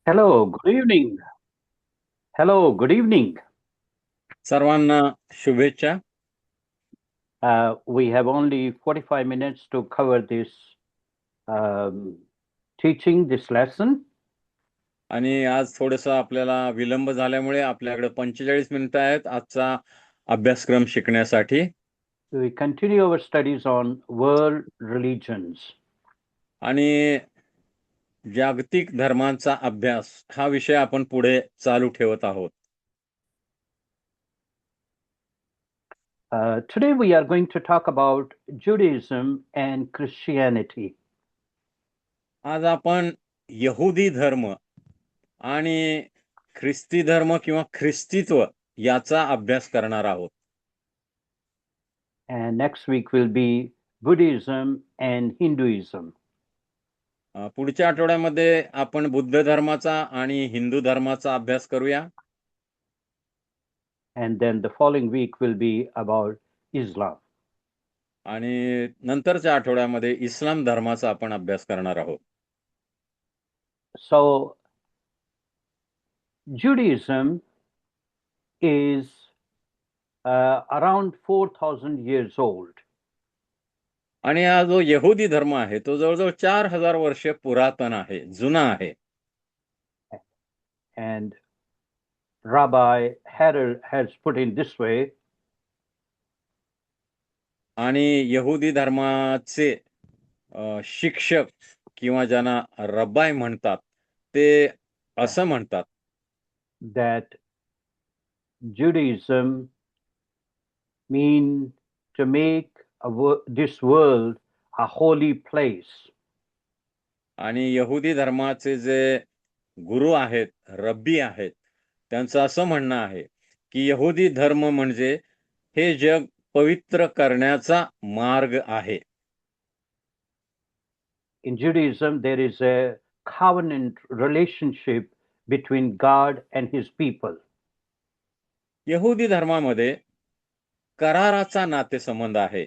Hello, good evening. Hello, good evening. सर्वांना शुभेच्छा. We have only 45 minutes to cover this um, teaching, this lesson. आणि आज थोडंसं आपल्याला विलंब झाल्यामुळे आपल्याकडे 45 मिनिटं आहेत आजचा अभ्यासक्रम शिकण्यासाठी. We continue our studies on world religions. आणि जागतिक धर्मांचा अभ्यास हा विषय आपण पुढे चालू ठेवत आहोत. Today we are going to talk about Judaism and Christianity. आज आपण यहुदी धर्म आणि ख्रिस्ती धर्म किंवा ख्रिस्तीत्व याचा अभ्यास करणार आहोत. And next week will be Buddhism and Hinduism. पुढच्या आठवड्यामध्ये आपण बुद्ध धर्माचा आणि हिंदू धर्माचा अभ्यास करूया. And then the following week will be about Islam. आणि नंतरच्या आठवड्यामध्ये इस्लाम धर्माचा आपण अभ्यास करणार आहोत. So Judaism is around 4,000 years old. आणि हा जो यहुदी धर्म आहे तो जवळजवळ 4000 वर्ष पुरातन आहे, जुना आहे. And Rabbi Harold has put in this way. आणि यहुदी धर्माचे शिक्षक किंवा ज्यांना रब्बाय म्हणतात ते असं म्हणतात that Judaism mean to make this world a holy place. आणि यहुदी धर्माचे जे गुरु आहेत, रब्बी आहेत, त्यांचं असं म्हणणं आहे की यहुदी धर्म म्हणजे हे जग पवित्र करण्याचा मार्ग आहे. In Judaism, there is a covenant relationship between God and his people. यहुदी धर्मामध्ये कराराचा नातेसंबंध आहे,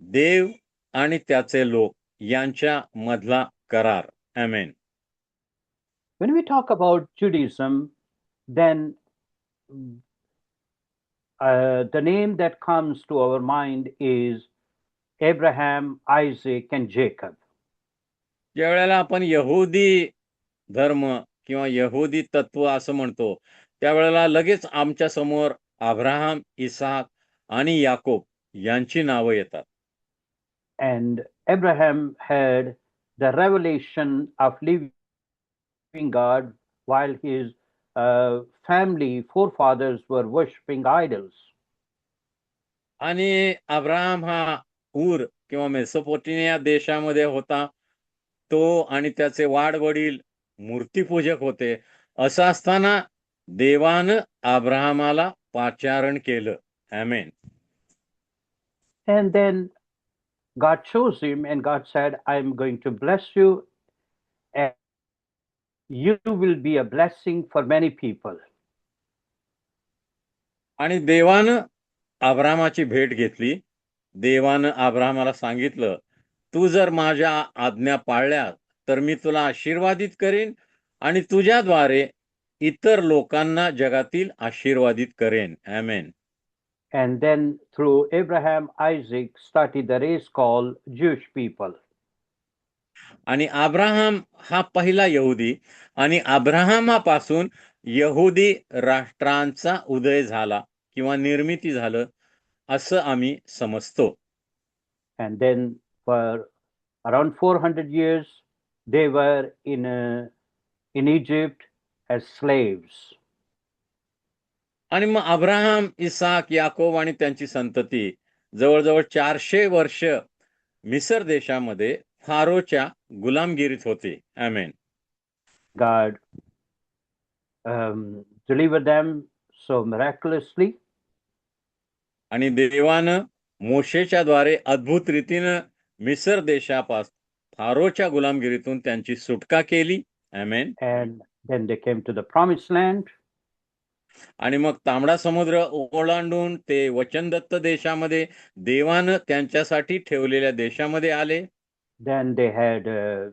देव आणि त्याचे लोक यांच्या मधला करार. आमेन. When we talk about Judaism, then the name that comes to our mind is Abraham, Isaac, and Jacob. ज्या वेळेला आपण यहुदी धर्म किंवा यहुदी तत्व असं म्हणतो त्यावेळेला लगेच आमच्या समोर अब्राहम, इसाक आणि याकोब यांची नावं येतात. And Abraham had the revelation of living God while his family forefathers were worshipping idols. आणि अब्राहम हा ऊर किंवा मेसोपोटेमिया देशामध्ये होता. तो आणि त्याचे वाडवडील मूर्तिपूजक होते. असं असताना देवानं अब्राहमाला पाचारण केलं. आमेन. And then God chose him, and God said, I am going to bless you, and you will be a blessing for many people. आणि देवानं अब्राहमाची भेट घेतली. देवानं अब्राहमाला सांगितलं, तू जर माझ्या आज्ञा पाळल्या तर मी तुला आशीर्वादित करेन आणि तुझ्याद्वारे इतर लोकांना जगातील आशीर्वादित करेन. आमेन. And then through Abraham, Isaac started the race called Jewish people. आणि अब्राहम हा पहिला यहुदी आणि अब्राहमापासून यहुदी राष्ट्रांचा उदय झाला किंवा निर्मिती झालं असं आम्ही समजतो. And then for around 400 years, they were in Egypt as slaves. आणि मग अब्राहम, इसाक, याकोब आणि त्यांची संतती जवळजवळ 400 वर्ष मिसर देशामध्ये फारोच्या गुलामगिरीत होते. आमेन. God delivered them so miraculously. आणि देवानं मोशेच्या द्वारे अद्भुत रीतीनं मिसर देशापासून फारोच्या गुलामगिरीतून त्यांची सुटका केली. आमेन. And then they came to the promised land. आणि मग तांबडा समुद्र ओलांडून ते वचनदत्त देशामध्ये देवानं त्यांच्यासाठी ठेवलेल्या देशामध्ये आले. Then they had a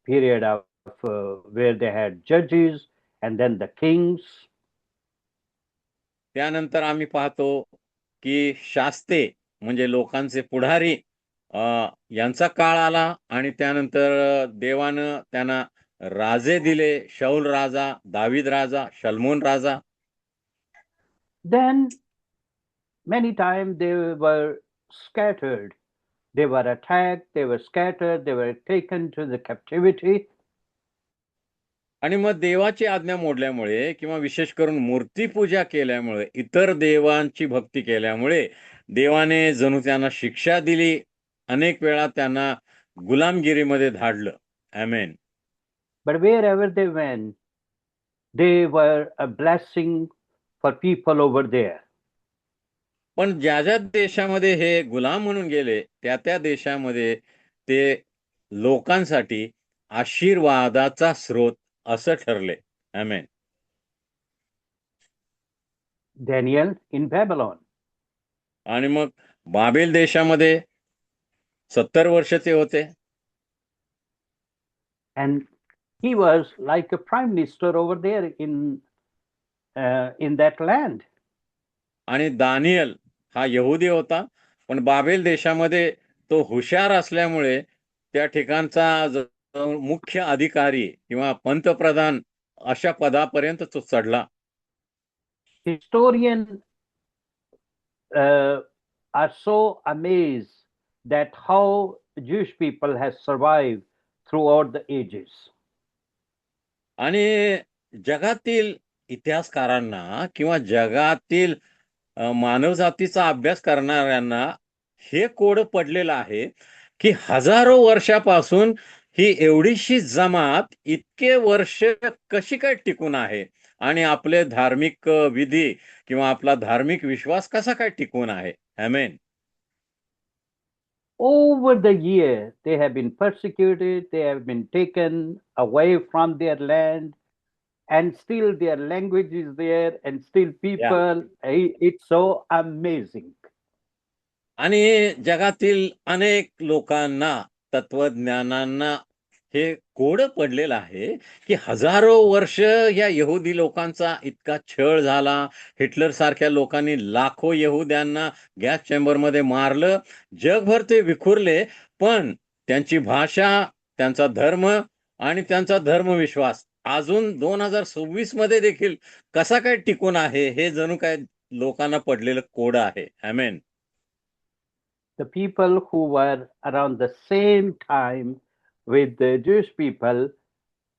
period of where they had judges and then the kings. त्यानंतर आम्ही पाहतो की शास्ते म्हणजे लोकांचे पुढारी यांचा काळ आला आणि त्यानंतर देवानं त्यांना राजे दिले. शौल राजा, दावीद राजा, शल्मोन राजा. Then many times they were scattered. They were attacked, they were scattered, they were taken to the captivity. आणि मग देवाची आज्ञा मोडल्यामुळे किंवा विशेष करून मूर्तीपूजा केल्यामुळे, इतर देवांची भक्ती केल्यामुळे देवाने जणू त्यांना शिक्षा दिली. अनेक वेळा त्यांना गुलामगिरीमध्ये धाडलं. आमेन. But wherever they went, they were a blessing for people over there. पण ज्या ज्या देशामध्ये हे गुलाम म्हणून गेले, त्या त्या देशामध्ये ते लोकांसाठी आशीर्वादाचा स्रोत असं ठरले. आमेन. Daniel in Babylon. आणि मग बाबेल देशामध्ये 70 वर्ष ते होते. And he was like a prime minister over there in that land. आणि दानियल हा यहुदी होता, पण बाबेल देशामध्ये तो हुशार असल्यामुळे त्या ठिकाणचा मुख्य अधिकारी किंवा पंतप्रधान अशा पदापर्यंत तो चढला. Historians are so amazed that how Jewish people has survived throughout the ages. आणि जगातील इतिहासकारांना किंवा जगातील मानवजातीचा अभ्यास करणाऱ्यांना हे कोड पडलेलं आहे की हजारो वर्षापासून ही एवढीशी जमात इतके वर्ष कशी काय टिकून आहे आणि आपले धार्मिक विधी किंवा आपला धार्मिक विश्वास कसा काय टिकून आहे. आमेन. Over the years, they have been persecuted, they have been taken away from their land, and still their language is there, and still people, it's so amazing. आणि जगातील अनेक लोकांना, तत्वज्ञानांना हे कोड पडलेलं आहे की हजारो वर्ष या यहुदी लोकांचा इतका छळ झाला. हिटलर सारख्या लोकांनी लाखो यहुद्यांना गॅस चेंबरमध्ये मारलं. जगभर ते विखुरले, पण त्यांची भाषा, त्यांचा धर्म आणि त्यांचा धर्मविश्वास अजून 2026 मध्ये देखील कसा काय टिकून आहे, हे जणू काय लोकांना पडलेलं कोड आहे. आमेन. The people who were around the same time with the Jewish people,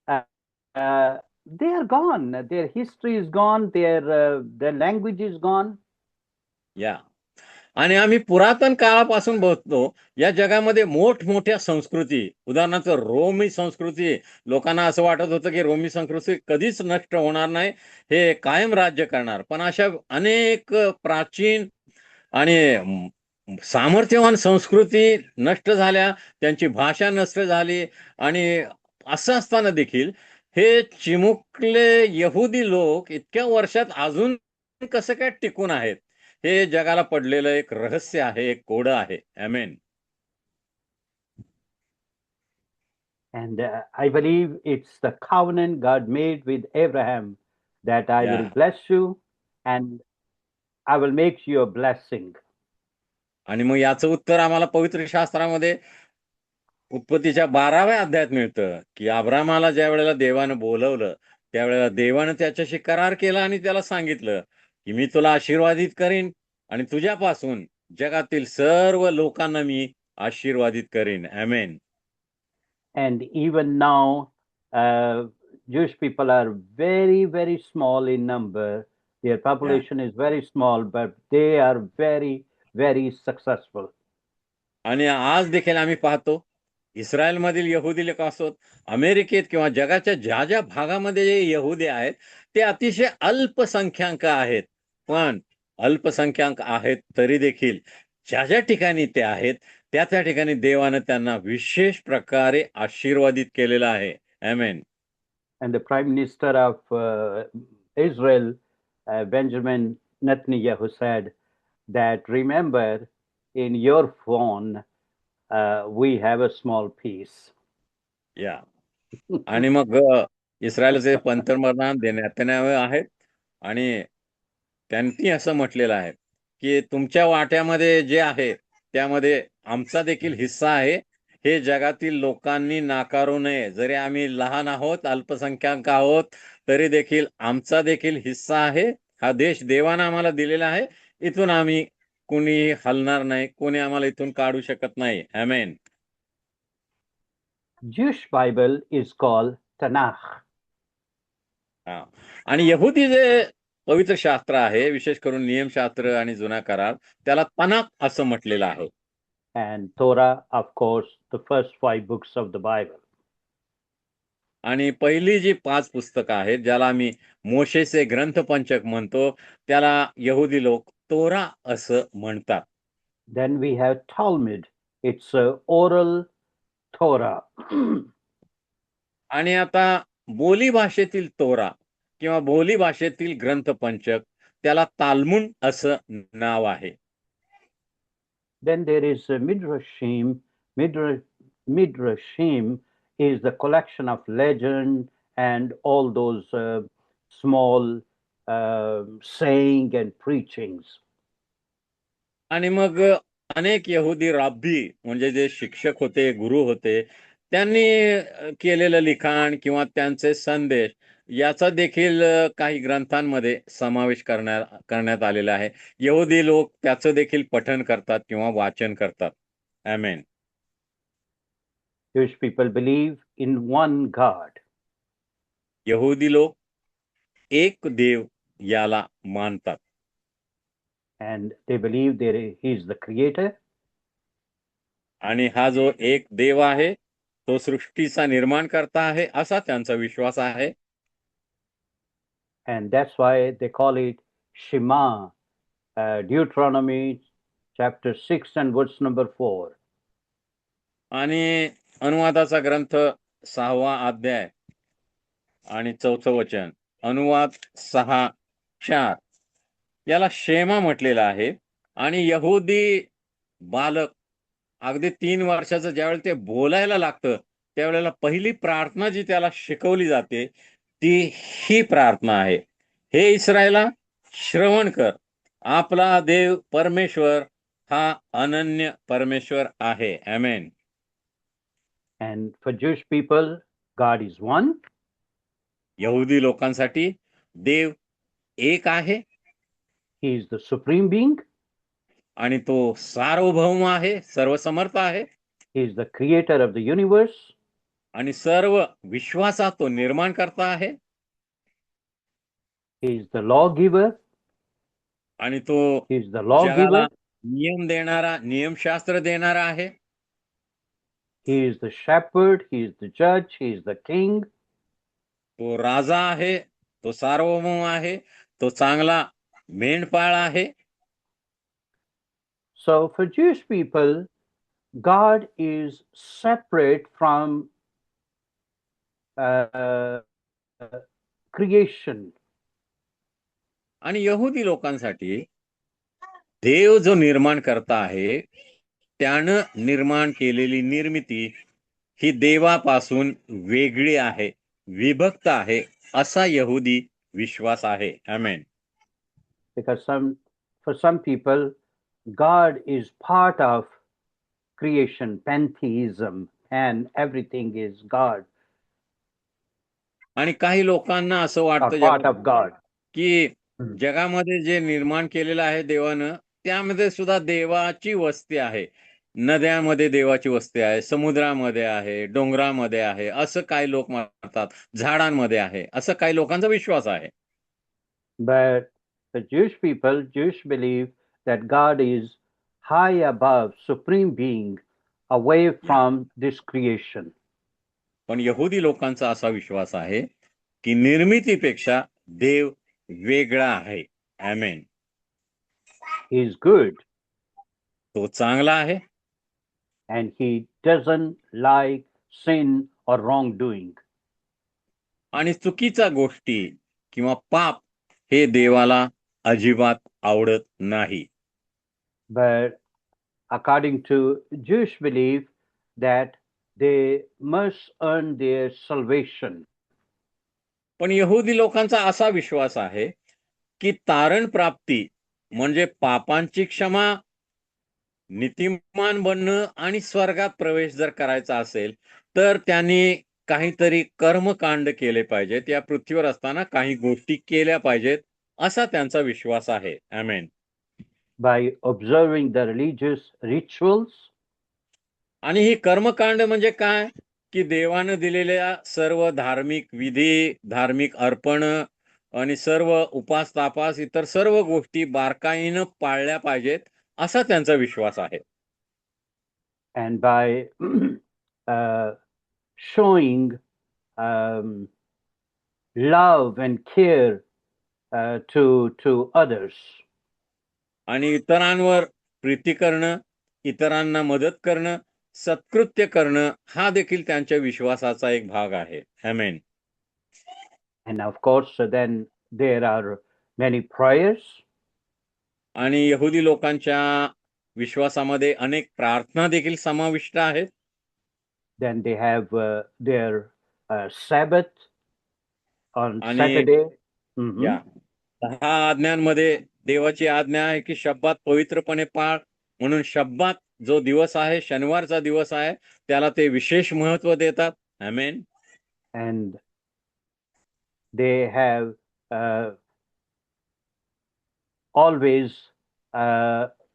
they are gone. Their history is gone. Their language is gone. या आणि आम्ही पुरातन काळापासून बघतो या जगामध्ये मोठमोठ्या संस्कृती, उदाहरणार्थ रोमी संस्कृती, लोकांना असं वाटत होतं की रोमी संस्कृती कधीच नष्ट होणार नाही, हे कायम राज्य करणार. पण अशा अनेक प्राचीन आणि सामर्थ्यवान संस्कृती नष्ट झाल्या, त्यांची भाषा नष्ट झाली. आणि असं असताना देखील हे चिमुकले यहुदी लोक इतक्या वर्षात अजून कसं काय टिकून आहेत, हे जगाला पडलेलं एक रहस्य आहे, एक कोड आहे. आमेन. And I believe it's the covenant God made with Abraham that I will bless you and I will make you a blessing. आणि मग याचं उत्तर आम्हाला पवित्र शास्त्रामध्ये उत्पत्तीच्या 12व्या अध्यायात मिळतं की अब्रामाला ज्या वेळेला देवानं बोलवलं, त्यावेळेला देवानं त्याच्याशी करार केला आणि त्याला सांगितलं की मी तुला आशीर्वादित करीन आणि तुझ्यापासून जगातील सर्व लोकांना मी आशीर्वादित करीन. आमेन. And even now, Jewish people are very, very small in number. Their population is very small, but they are very, very successful. आणि आज देखील आम्ही पाहतो इस्रायलमधील यहुदी लोक असोत, अमेरिकेत किंवा जगाच्या ज्या ज्या भागामध्ये जे यहुदी आहेत ते अतिशय अल्पसंख्याक आहेत. पण अल्पसंख्याक आहेत तरी देखील ज्या ज्या ठिकाणी ते आहेत त्या त्या ठिकाणी देवानं त्यांना विशेष प्रकारे आशीर्वादित केलेलं आहे. आमेन. And the Prime Minister of Israel, Benjamin Netanyahu, said that remember, in your phone, we have a small piece. या आणि मग इस्रायलचे पंतप्रधान नेतन्याहू आहेत आणि त्यांनी असं म्हटलेलं आहे की तुमच्या वाट्यामध्ये जे आहे त्यामध्ये आमचा देखील हिस्सा आहे. हे जगातील लोकांनी नाकारू नये. जरी आम्ही लहान आहोत, अल्पसंख्याक आहोत, तरी देखील आमचा देखील हिस्सा आहे. हा देश देवानं आम्हाला दिलेला आहे. इथून आम्ही कुणी हलणार नाही, कोणी आम्हाला इथून काढू शकत नाही. आमेन. Jewish Bible is called Tanakh. हा. आणि यहुदी जे पवित्र शास्त्र आहे, विशेष करून नियमशास्त्र आणि जुना करार, त्याला तनाख असं म्हटलेलं आहे. And Torah, of course, the first 5 books of the Bible. आणि पहिली जी 5 पुस्तकं आहेत, ज्याला आम्ही मोशेचे ग्रंथपंचक म्हणतो, त्याला यहुदी लोक तोरा असं म्हणतात. Then we have Talmud. It's oral Torah. आणि आता बोली भाषेतील तोरा किंवा बोली भाषेतील ग्रंथपंचक, त्याला तालमुड असं नाव आहे. Then there is Midrashim. Midrashim is the collection of legend and all those small saying and preachings. आणि मग अनेक यहुदी राब्बी म्हणजे जे शिक्षक होते, गुरु होते, त्यांनी केलेलं लिखाण किंवा त्यांचे संदेश याचा देखील काही ग्रंथांमध्ये समावेश करण्यात आलेला आहे. यहुदी लोक त्याचं देखील पठण करतात किंवा वाचन करतात. आमेन. Jewish people believe in one God. यहुदी लोक एक देव याला मानतात. And they believe he is the creator. आणि हा जो एक देव आहे, तो सृष्टीचा निर्माण करता आहे, असा त्यांचा विश्वास आहे. And that's why they call it Shema, Deuteronomy chapter 6 and verse number 4. आणि अनुवादाचा ग्रंथ 6वा अध्याय आणि 4थं वचन, अनुवाद 6:4 याला शेमा म्हटलेलं आहे. आणि यहुदी बालक अगदी 3 वर्षाचं ज्यावेळेला ते बोलायला लागतं, त्यावेळेला पहिली प्रार्थना जी त्याला शिकवली जाते, ती ही प्रार्थना आहे, हे इस्रायला श्रवण कर, आपला देव परमेश्वर हा अनन्य परमेश्वर आहे. आमेन. And for Jewish people, God is one. यहुदी लोकांसाठी देव एक आहे. He is the supreme being. आणि तो सार्वभौम आहे, सर्वसमर्थ आहे. He is the creator of the universe. आणि सर्व विश्वाचा तो निर्माण करता आहे. He is the lawgiver. आणि तो He is the lawgiver. जगाला नियम देणारा, नियमशास्त्र देणारा आहे. He is the shepherd. He is the judge. He is the king. तो राजा आहे, तो सार्वभौम आहे, तो चांगला मेंढपाळ आहे. So for Jewish people, God is separate from creation. आणि यहुदी लोकांसाठी देव जो निर्माण करता आहे, त्यानं निर्माण केलेली निर्मिती ही देवापासून वेगळी आहे, विभक्त आहे, असा यहुदी विश्वास आहे. आमेन. Because for some people, God is part of creation, pantheism, and everything is God. आणि काही लोकांना असं Or वाटतं part of God. की जगामध्ये जे निर्माण केलेलं आहे देवानं, त्यामध्ये सुद्धा देवाची वस्ती आहे. नद्यामध्ये देवाची वस्ती आहे, समुद्रामध्ये आहे, डोंगरामध्ये आहे, असं काही लोक म्हणतात, झाडांमध्ये आहे, असं काही लोकांचा विश्वास आहे. But the Jewish people, Jewish believe that God is high above, supreme being, away from this creation. पण यहुदी लोकांचा असा विश्वास आहे की निर्मितीपेक्षा देव वेगळा आहे. आमेन. He is good. तो चांगला आहे. And he doesn't like sin or wrongdoing. आणि चुकीच्या गोष्टी किंवा पाप हे देवाला अजिबात आवडत नाही. But according to Jewish belief, that they must earn their salvation. पण यहुदी लोकांचा असा विश्वास आहे की तारण प्राप्ती म्हणजे पापांची क्षमा, नीतिमान बनणं आणि स्वर्गात प्रवेश जर करायचा असेल तर त्यांनी काहीतरी कर्मकांड केले पाहिजेत, या पृथ्वीवर असताना काही गोष्टी केल्या पाहिजेत, असा त्यांचा विश्वास आहे. आमेन. By observing the religious rituals, आणि ही कर्मकांड म्हणजे काय, की देवानं दिलेल्या सर्व धार्मिक विधी, धार्मिक अर्पण आणि सर्व उपास तापास इतर सर्व गोष्टी बारकाईनं पाळल्या पाहिजेत, असा त्यांचा विश्वास आहे. and by showing um, love and care to others. आणि इतरांवर प्रीती करणं, इतरांना मदत करणं, सत्कृत्य करणं हा देखील त्यांच्या विश्वासाचा एक भाग आहे. आमेन. And of course, then there are many prayers. आणि यहुदी लोकांच्या विश्वासामध्ये अनेक प्रार्थना देखील समाविष्ट आहेत. Then they have their Sabbath on आणि Saturday. Mhm. या 10 आज्ञांमध्ये देवाची आज्ञा आहे की शब्दात पवित्रपणे पाळ, म्हणून शब्दात जो दिवस आहे, शनिवारचा दिवस आहे, त्याला ते विशेष महत्व देतात. आमेन. And they have always,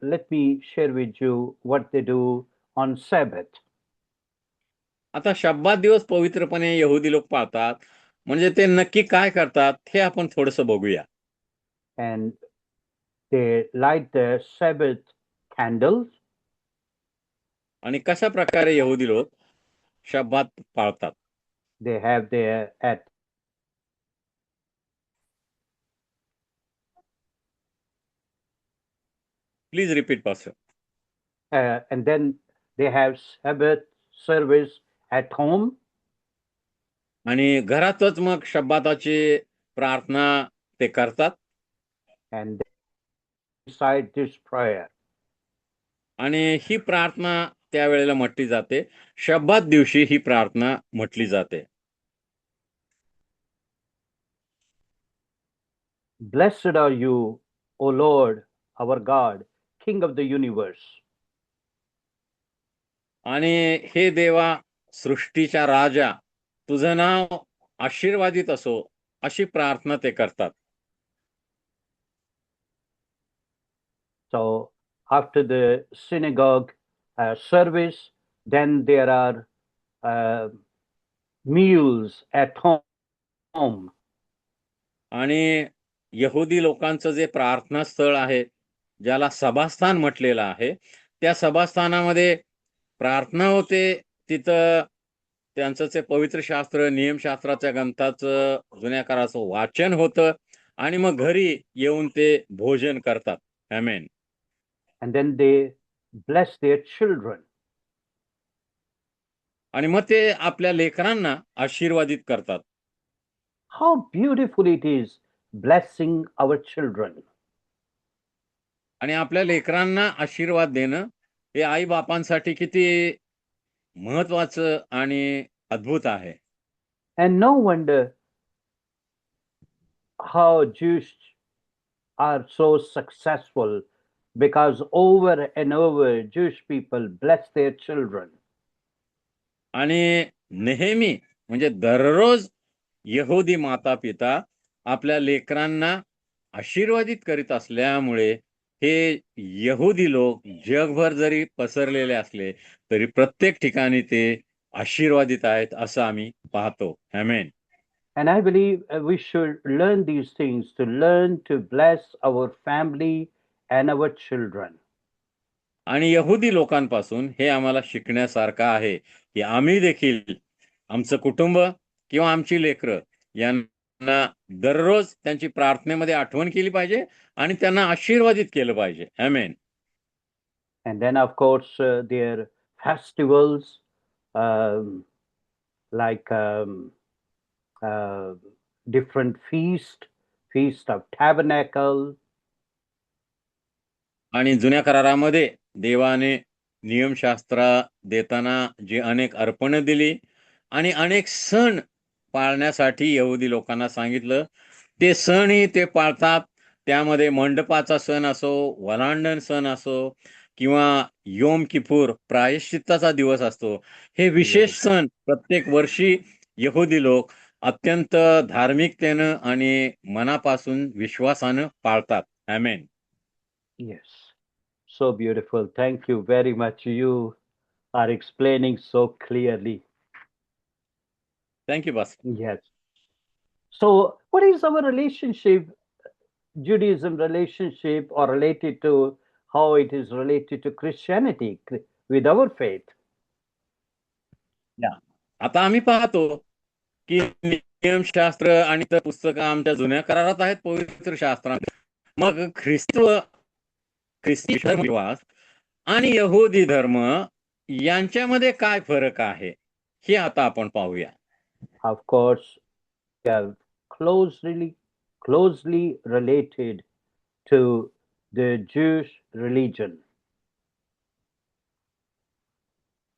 let me share with you what they do on Sabbath. आता शब्दात दिवस पवित्रपणे यहुदी लोक पाळतात, म्हणजे ते नक्की काय करतात हे आपण थोडंसं बघूया. And they light the Sabbath candles. आणि कशा प्रकारे यहुदी लोक शब्दात पाळतात. They have their at please repeat pastor. and then they have Sabbath service at home. आणि घरातच मग शब्दाची प्रार्थना ते करतात. And they recite this prayer. आणि ही प्रार्थना त्यावेळेला म्हटली जाते, शब्दात दिवशी ही प्रार्थना म्हटली जाते. Blessed are you, O Lord, our God, King of the universe. आणि हे देवा, सृष्टीचा राजा, तुझं नाव आशीर्वादित असो, अशी प्रार्थना ते करतात. So after the synagogue service, then there are meals at home. आणि यहुदी लोकांचं जे प्रार्थना स्थळ आहे, ज्याला सभास्थान म्हटलेलं आहे, त्या सभास्थानामध्ये प्रार्थना होते. तिथं त्यांचं ते पवित्र शास्त्र, नियमशास्त्राच्या ग्रंथाचं जुन्या काळाचं वाचन होतं आणि मग घरी येऊन ते भोजन करतात. आमेन. And then they bless their children. आणि मग ते आपल्या लेकरांना आशीर्वादित करतात. How beautiful it is blessing our children. आणि आपल्या लेकरांना आशीर्वाद देणं हे आई बापांसाठी किती महत्वाचं आणि अद्भुत आहे. And no wonder how Jews are so successful, because over and over Jewish people bless their children. आणि नेहमी म्हणजे दररोज यहुदी माता पिता आपल्या लेकरांना आशीर्वादित करीत असल्यामुळे हे यहुदी लोक जगभर जरी पसरलेले असले तरी प्रत्येक ठिकाणी ते आशीर्वादित आहेत असं आम्ही पाहतो. आमेन. And I believe we should learn these things to learn to bless our family and our children. आणि यहुदी लोकांपासून हे आम्हाला शिकण्यासारखं आहे की आम्ही देखील आमचं कुटुंब किंवा आमची लेकरं यांना दररोज त्यांची प्रार्थनेमध्ये आठवण केली पाहिजे आणि त्यांना आशीर्वादित केलं पाहिजे. आमेन. And then, of course, their festivals, um, like different feast of tabernacle. आणि जुन्या करारामध्ये देवाने नियमशास्त्र देताना जी अनेक अर्पणं दिली आणि अनेक सण पाळण्यासाठी यहुदी लोकांना सांगितलं, ते सणही ते पाळतात. त्यामध्ये मंडपाचा सण असो, वलांडण सण असो किंवा योम किपूर प्रायश्चित्ताचा दिवस असतो. हे विशेष सण प्रत्येक वर्षी यहुदी लोक अत्यंत धार्मिकतेनं आणि मनापासून विश्वासानं पाळतात. आमेन. Yes. So beautiful. Thank you very much. You are explaining so clearly. Thank you pastor. Yes. So, what is our relationship, Judaism relationship, or related to how it is related to Christianity with our faith? आता आम्ही पाहतो की नियमशास्त्र आणि तर पुस्तकं आमच्या जुन्या करारात आहेत, पवित्र शास्त्रात. मग ख्रिस्ती धर्मविश्वास आणि यहुदी धर्म यांच्यामध्ये काय फरक आहे हे आता आपण पाहूया. Of course, they are closely related to the Jewish religion.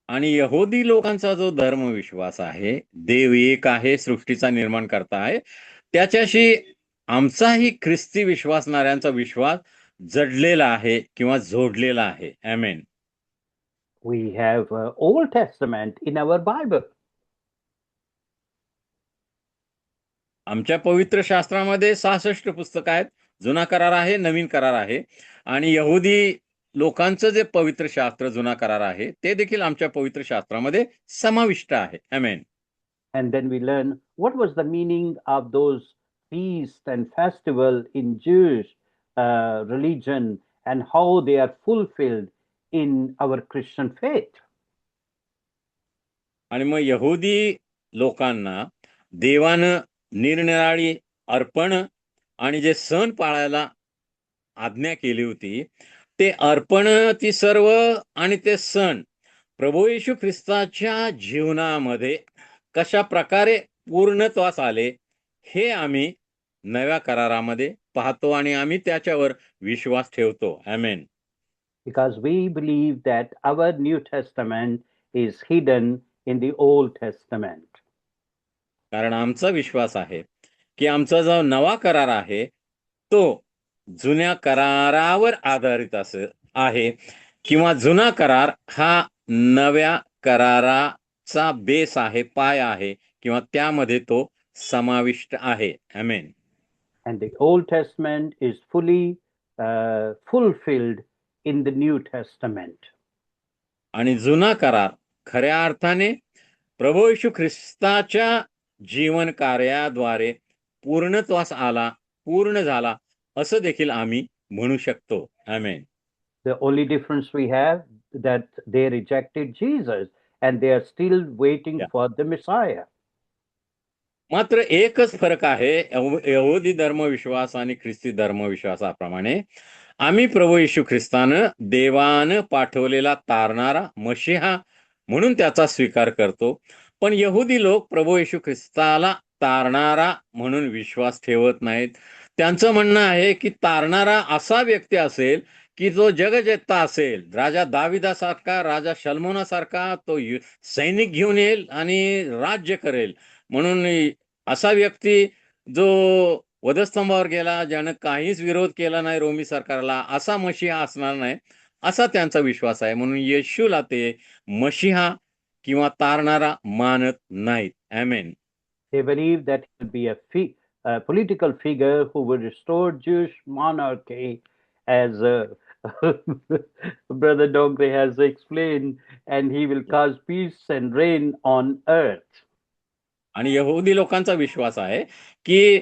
आणि यहुदी लोकांचा जो धर्मविश्वास आहे, देव एक आहे, सृष्टीचा निर्माण करता आहे, त्याच्याशी आमचाही ख्रिस्ती विश्वासणाऱ्यांचा विश्वास जडलेला आहे किंवा जोडलेला आहे. आमेन. We have Old Testament in our Bible. आमच्या पवित्र शास्त्रामध्ये 66 पुस्तकं आहेत. जुना करार आहे, नवीन करार आहे. आणि यहुदी लोकांचं जे पवित्र शास्त्र जुना करार आहे, ते देखील आमच्या पवित्र शास्त्रामध्ये समाविष्ट आहे. आमेन. And then we learn what was the meaning of those feasts and festival in Jewish religion and how they are fulfilled in our Christian faith. आणि मग यहुदी लोकांना देवानं निरनिराळी अर्पण आणि जे सण पाळायला आज्ञा केली होती, ते अर्पण ती सर्व आणि ते सण प्रभू येशू ख्रिस्ताच्या जीवनामध्ये कशा प्रकारे पूर्णत्वास आले हे आम्ही नव्या करारामध्ये पाहतो आणि आम्ही त्याच्यावर विश्वास ठेवतो. आमेन. Because we believe that our New Testament is hidden in the Old Testament. कारण आमचा विश्वास आहे की आमचा जो नवा करार आहे तो जुन्या करारावर आधारित आहे किंवा जुना करार हा नव्या कराराचा बेस आहे, पाय आहे किंवा त्यामध्ये तो समाविष्ट आहे. आमेन. And the Old Testament is fully fulfilled in the New Testament. आणि जुना करार खऱ्या अर्थाने प्रभू येशू ख्रिस्ताच्या जीवन कार्याद्वारे पूर्णत्वास आला, पूर्ण झाला असं देखील आम्ही म्हणू शकतो. आमेन. The only difference we have that they rejected Jesus and they are still waiting for the Messiah. मात्र एकच फरक आहे यहुदी धर्मविश्वास आणि ख्रिस्ती धर्मविश्वासाप्रमाणे आम्ही प्रभू येशू ख्रिस्तानं देवानं पाठवलेला तारणारा मशिहा म्हणून त्याचा स्वीकार करतो. पण यहुदी लोक प्रभू येशू ख्रिस्ताला तारणारा म्हणून विश्वास ठेवत नाहीत. त्यांचं म्हणणं आहे की तारणारा असा व्यक्ती असेल की जो जगजेता असेल, राजा दाविदासारखा, राजा शल्मोनासारखा तो सैनिक घेऊन येईल आणि राज्य करेल. म्हणून असा व्यक्ती जो वधस्तंभावर गेला, ज्यानं काहीच विरोध केला नाही रोमी सरकारला, असा मशिहा असणार नाही असा त्यांचा विश्वास आहे. म्हणून येशूला ते मशिहा किंवा तारणारा मानत नाहीत. आमेन. They believe that he will be a political figure who will restore Jewish monarchy, as Brother Dongre has explained, and he will cause peace and reign on earth. आणि यहुदी लोकांचा विश्वास आहे की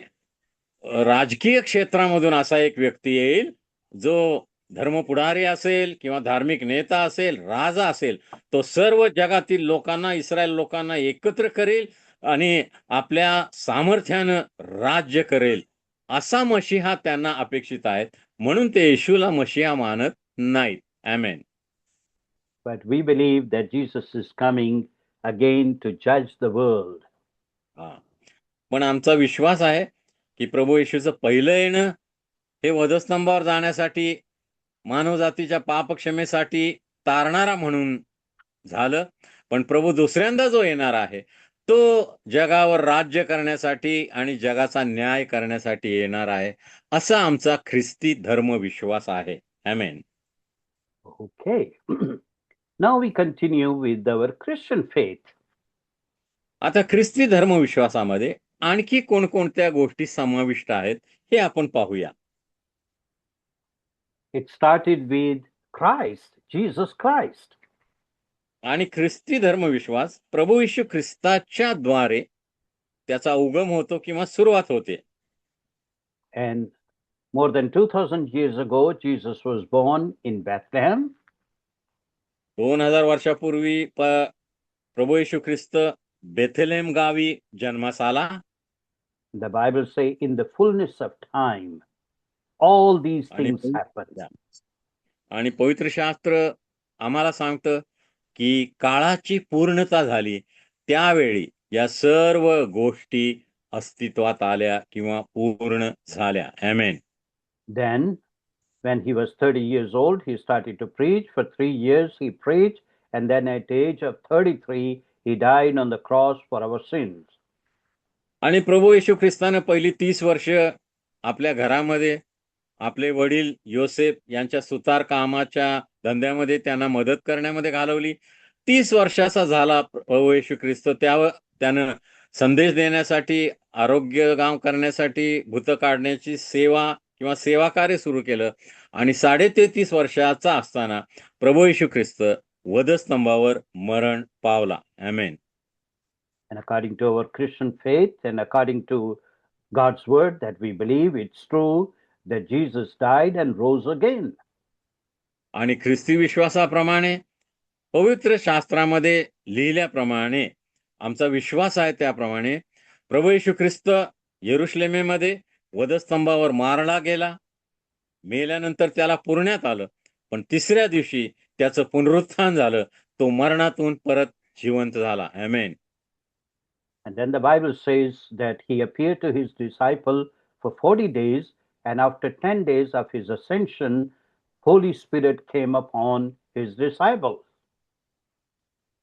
राजकीय क्षेत्रामधून असा एक व्यक्ती येईल जो धर्मपुढारी असेल किंवा धार्मिक नेता असेल, राजा असेल, तो सर्व जगातील लोकांना, इस्रायल लोकांना एकत्र करेल आणि आपल्या सामर्थ्यानं राज्य करेल. असा मशिहा त्यांना अपेक्षित आहे. म्हणून ते येशूला मशिहा मानत नाहीत. आमेन. But we believe that Jesus is coming again to judge the world. पण आमचा विश्वास आहे की प्रभू येशूचं पहिलं येणं हे वधस्तंभावर जाण्यासाठी, मानवजातीच्या पापक्षमेसाठी तारणारा म्हणून झालं. पण प्रभू दुसऱ्यांदा जो येणार आहे तो जगावर राज्य करण्यासाठी आणि जगाचा न्याय करण्यासाठी येणार आहे, असा आमचा ख्रिस्ती धर्म विश्वास आहे. आमेन. Okay. Now we continue with our Christian faith. आता ख्रिस्ती धर्मविश्वासामध्ये आणखी कोणकोणत्या गोष्टी समाविष्ट आहेत हे आपण पाहूया. It started with Christ, Jesus Christ. आणि ख्रिस्ती धर्मविश्वास प्रभू येशू ख्रिस्ताच्या द्वारे त्याचा उगम होतो किंवा सुरुवात होते. And more than 2000 years ago, Jesus was born in Bethlehem. 2000 वर्षापूर्वी प्रभू येशू ख्रिस्त बेथलेम गावी जन्मास आला. The Bible say in the fullness of time, all these आणि things happened. आणि पवित्र शास्त्र आम्हाला सांगतं की काळाची पूर्णता झाली त्यावेळी या सर्व गोष्टी अस्तित्वात आल्या किंवा पूर्ण झाल्या. आमेन. Then, when he was 30 years old, he started to preach. For 3 years he preached, and then at the age of 33, he died on the cross for our sins. आणि प्रभू येशू ख्रिस्तानं पहिली 30 वर्ष आपल्या घरामध्ये आपले वडील योसेफ यांच्या सुतार कामाच्या धंद्यामध्ये त्यांना मदत करण्यामध्ये घालवली. 30 वर्षाचा झाला प्रभू येशू ख्रिस्त, त्यानं संदेश देण्यासाठी, आरोग्य गाव करण्यासाठी, भूत काढण्याची सेवा किंवा सेवा कार्य सुरू केलं. आणि 33.5 वर्षाचा असताना प्रभू येशू ख्रिस्त वधस्तंभावर मरण पावला. आमेन. And according to our Christian faith and according to God's word that we believe, it's true that Jesus died and rose again. आणि ख्रिस्ती विश्वासाप्रमाणे पवित्र शास्त्रामध्ये लिहिल्याप्रमाणे आमचा विश्वास आहे त्याप्रमाणे प्रभू येशू ख्रिस्त यरुशलेमेमध्ये वधस्तंभावर मारला गेला. मेल्यानंतर त्याला पुरण्यात आलं, पण 3ऱ्या दिवशी त्याचं पुनरुत्थान झालं. तो मरणातून परत जिवंत झाला. आमेन. And then the Bible says that he appeared to his disciple for 40 days, and after 10 days of his ascension, Holy Spirit came upon his disciples.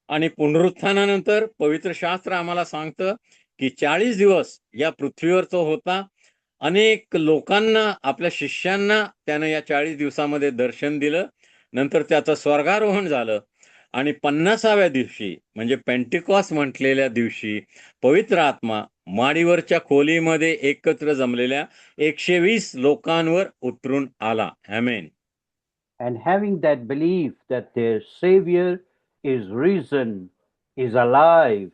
आणि पुनरुत्थानानंतर पवित्र शास्त्र आम्हाला सांगतं की 40 दिवस या पृथ्वीवर तो होता. अनेक लोकांना, आपल्या शिष्यांना त्यानं या 40 दिवसामध्ये दर्शन दिलं. नंतर त्याचं स्वर्गारोहण झालं आणि 50व्या दिवशी म्हणजे पेंटिकॉस्ट म्हटलेल्या दिवशी पवित्र आत्मा माडीवरच्या खोलीमध्ये एकत्र जमलेल्या 120 लोकांवर उतरून आला. आमेन. And having that belief that their Savior is risen, is alive,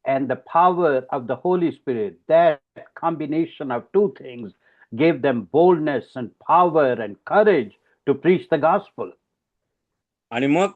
and the power of the Holy Spirit, that combination of two things gave them boldness and power and courage to preach the gospel. आणि मग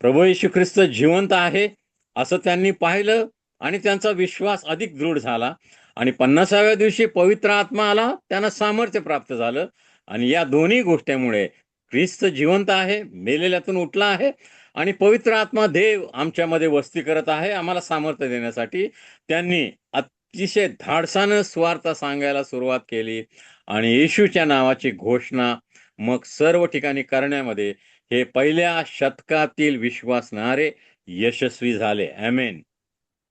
प्रभू येशू ख्रिस्त जिवंत आहे असं त्यांनी पाहिलं आणि त्यांचा विश्वास अधिक दृढ झाला. आणि 50व्या दिवशी पवित्र आत्मा आला, त्यांना सामर्थ्य प्राप्त झालं. आणि या दोन्ही गोष्टींमुळे ख्रिस्त जिवंत आहे, मेलेल्यातून उठला आहे आणि पवित्र आत्मा देव आमच्यामध्ये वस्ती करत आहे आम्हाला सामर्थ्य देण्यासाठी. त्यांनी अतिशय धाडसानं स्वार्थ सांगायला सुरुवात केली आणि येशूच्या नावाची घोषणा मग सर्व ठिकाणी करण्यामध्ये हे पहिल्या शतकातील विश्वासणारे यशस्वी झाले. आमेन.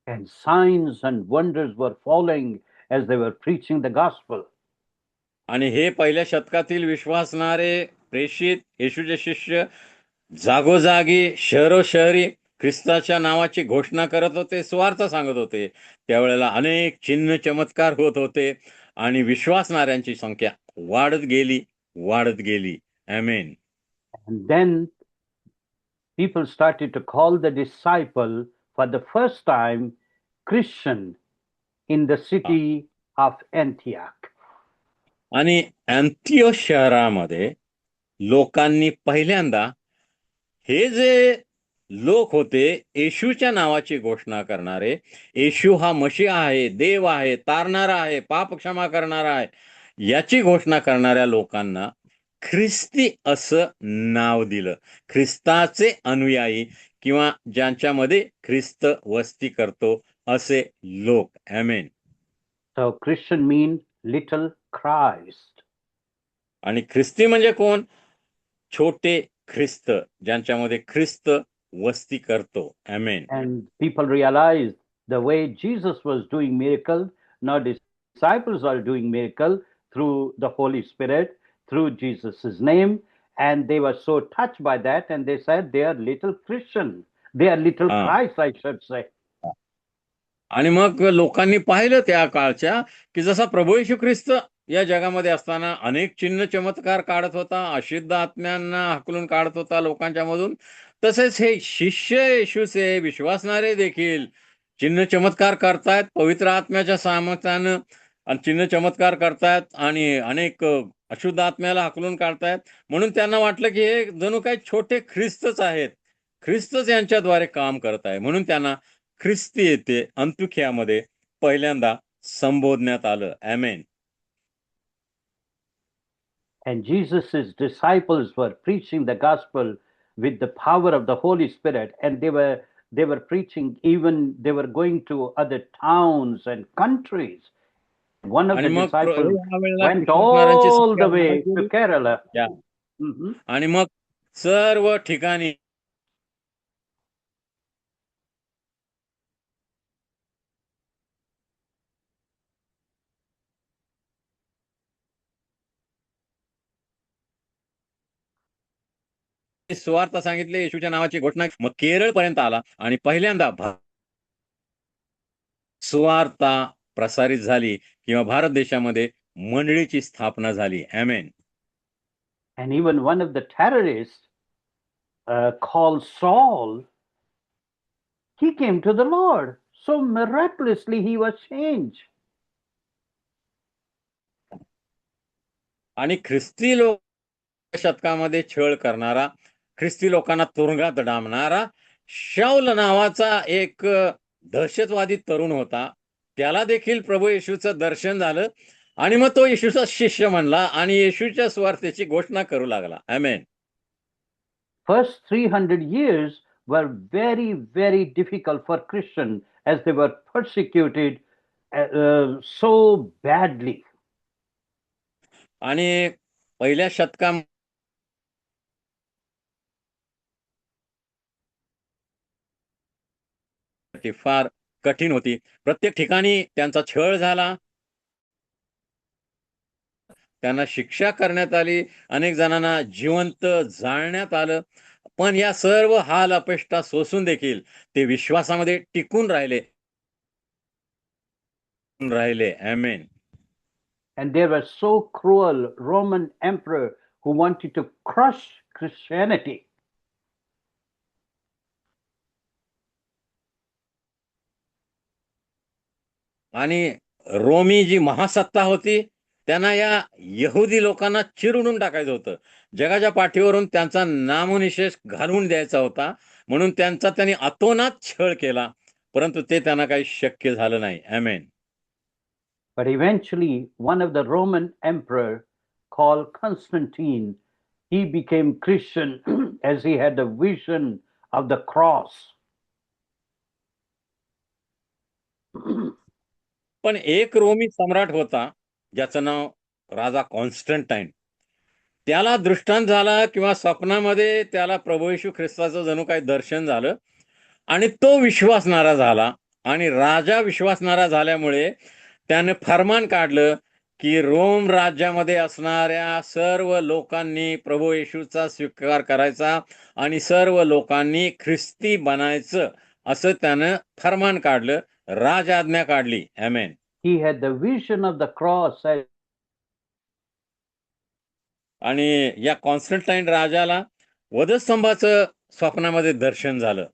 And signs and wonders were following as they were preaching the gospel. आणि हे पहिल्या शतकातील विश्वासणारे प्रेषित येशूचे शिष्य जागोजागी शहरोशहरी ख्रिस्ताच्या नावाची घोषणा करत होते, स्वार्थ सांगत होते. त्यावेळेला अनेक चिन्ह चमत्कार होत होते आणि विश्वासणाऱ्यांची संख्या वाढत गेली. आमेन. And then people started to call the disciple for the first time Christian in the city of Antioch. आणि अँथिओस शहरामध्ये लोकांनी पहिल्यांदा हे जे लोक होते येशूच्या नावाची घोषणा करणारे, येशू हा मशीहा आहे, देव आहे, तारणारा आहे, पाप क्षमा करणारा आहे, याची घोषणा करणाऱ्या लोकांना ख्रिस्ती असं नाव दिलं. ख्रिस्ताचे अनुयायी किंवा ज्यांच्यामध्ये ख्रिस्त वस्ती करतो असे लोक. आमेन. So Christian means little Christ. आणि ख्रिस्ती म्हणजे कोण? छोटे ख्रिस्त, ज्यांच्यामध्ये ख्रिस्त वस्ती करतो. आमेन. And people realized the way Jesus was doing miracles, now disciples are doing miracle through the Holy Spirit, through Jesus' name. And they were so touched by that, and they said they are little Christian. They are little हा. Christ, I should say. आणि मग लोकांनी पाहिलं त्या काळच्या की जसा प्रभू येशू ख्रिस्त या जगामध्ये असताना अनेक चिन्ह चमत्कार काढत होता, अशुद्ध आत्म्यांना हाकलून काढत होता लोकांच्या मधून, तसेच हे शिष्य येशूचे विश्वासणारे देखील चिन्ह चमत्कार करतायत पवित्र आत्म्याच्या सामर्थ्यानं, आणि चिन्ह चमत्कार करतायत आणि अनेक अशुद्ध आत्म्याला हाकलून काढतायत. म्हणून त्यांना वाटलं की हे जणू काही छोटे ख्रिस्तच आहेत, ख्रिस्तच यांच्याद्वारे काम करत आहे. म्हणून त्यांना ख्रिस्ती येथे अंतुखियामध्ये पहिल्यांदा संबोधण्यात आलं. आमेन. And Jesus' disciples were preaching the gospel with the power of the Holy Spirit, and they were preaching, even they were going to other towns and countries. One of आणि the मग disciples यावेळेला went कृष्णकुमारांची all संख्या the way वाढत to गेली. Kerala. या. Mhm. आणि मग सर्व ठिकाणी सुवार्ता सांगितले, येशूच्या नावाची घोषणा. मग केरळ पर्यंत आला आणि पहिल्यांदा सुवार्ता प्रसारित झाली किंवा भारत देशामध्ये मंडळीची स्थापना झाली. आमेन. And even one of the terrorists called Saul, he came to the Lord. So miraculously he was changed. आणि ख्रिस्ती लोक शतकामध्ये छळ करणारा, ख्रिस्ती लोकांना तुरुंगात डांबणारा शाऊल नावाचा एक दहशतवादी तरुण होता. त्याला देखील प्रभू येशूचं दर्शन झालं आणि मग तो येशूचा शिष्य म्हणला आणि येशूच्या सुवार्तेची घोषणा करू लागला. आमेन. First 300 years were very, very difficult for Christians as they were persecuted so badly. आणि पहिल्या शतकामध्ये फार कठीण होती. प्रत्येक ठिकाणी त्यांचा छळ झाला, त्यांना शिक्षा करण्यात आली, अनेक जणांना जिवंत जाळण्यात आलं. पण या सर्व हाल अपेष्टा सोसून देखील ते विश्वासामध्ये टिकून राहिले. आमेन. And there was so cruel Roman emperor who wanted to crush Christianity. आणि रोमी जी महासत्ता होती त्यांना या यहुदी लोकांना चिरडून टाकायचं होतं. जगाच्या पाठीवरून त्यांचा नामोनिशेष घालवून द्यायचा होता. म्हणून त्यांचा त्यांनी अतोनात छळ केला, परंतु ते त्यांना काही शक्य झालं नाही. आमेन. But eventually, one of the Roman emperor called Constantine, he became Christian as he had the vision of the cross. पण एक रोमी सम्राट होता ज्याचं नाव राजा कॉन्स्टंटाईन. त्याला दृष्टांत झाला किंवा स्वप्नामध्ये त्याला प्रभू येशू ख्रिस्ताचं जणू काही दर्शन झालं आणि तो विश्वासणारा झाला. आणि राजा विश्वासणारा झाल्यामुळे त्याने फरमान काढलं की रोम राज्यामध्ये असणाऱ्या सर्व लोकांनी प्रभू येशूचा स्वीकार करायचा आणि सर्व लोकांनी ख्रिस्ती बनायचं, असं त्यानं फरमान काढलं, राजआज्ञा काढली. आमेन. He had the vision of the cross. आणि या कॉन्स्टंटाईन राजाला वधस्तंभाचं स्वप्नामध्ये दर्शन झालं.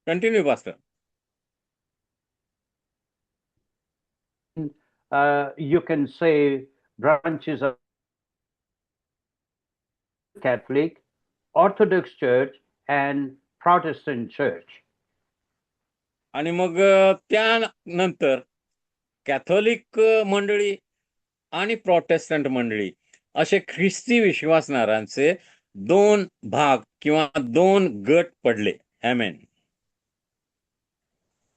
Continue pastor. You can say branches of Catholic, Orthodox Church, and Protestant Church. आणि मग त्यानंतर कॅथोलिक मंडळी आणि प्रोटेस्टंट मंडळी असे ख्रिस्ती विश्वासणाऱ्यांचे दोन भाग किंवा दोन गट पडले. आमेन.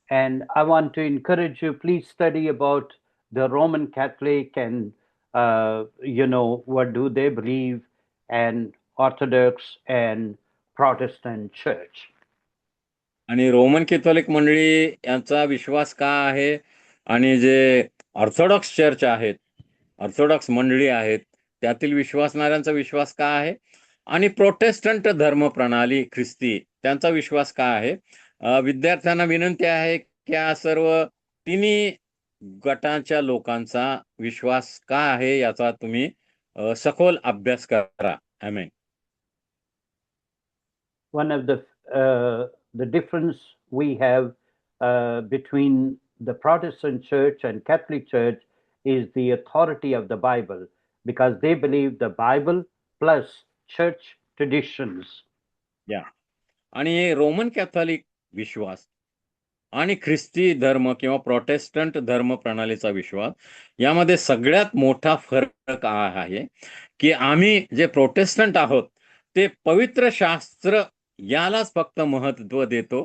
And I want to encourage you, please study about the Roman Catholic and, what do they believe, and Orthodox and Protestant Church. आणि रोमन कॅथोलिक मंडळी यांचा विश्वास का आहे, आणि जे ऑर्थोडॉक्स चर्च आहेत, ऑर्थोडॉक्स मंडळी आहेत, त्यातील विश्वासणाऱ्यांचा विश्वास का आहे, आणि प्रोटेस्टंट धर्म प्रणाली ख्रिस्ती त्यांचा विश्वास का आहे. विद्यार्थ्यांना विनंती आहे की या सर्व तिन्ही गटांच्या लोकांचा विश्वास का आहे याचा तुम्ही सखोल अभ्यास करा. आमेन. One of the difference we have between the Protestant Church and Catholic Church is the authority of the Bible, because they believe the Bible plus church traditions. आणि रोमन कॅथॉलिक विश्वास आणि ख्रिस्ती धर्म किंवा प्रोटेस्टंट धर्म प्रणालीचा विश्वास यामध्ये सगळ्यात मोठा फरक आहे की आम्ही जे प्रोटेस्टंट आहोत ते पवित्र शास्त्र यालाच फक्त महत्त्व देतो.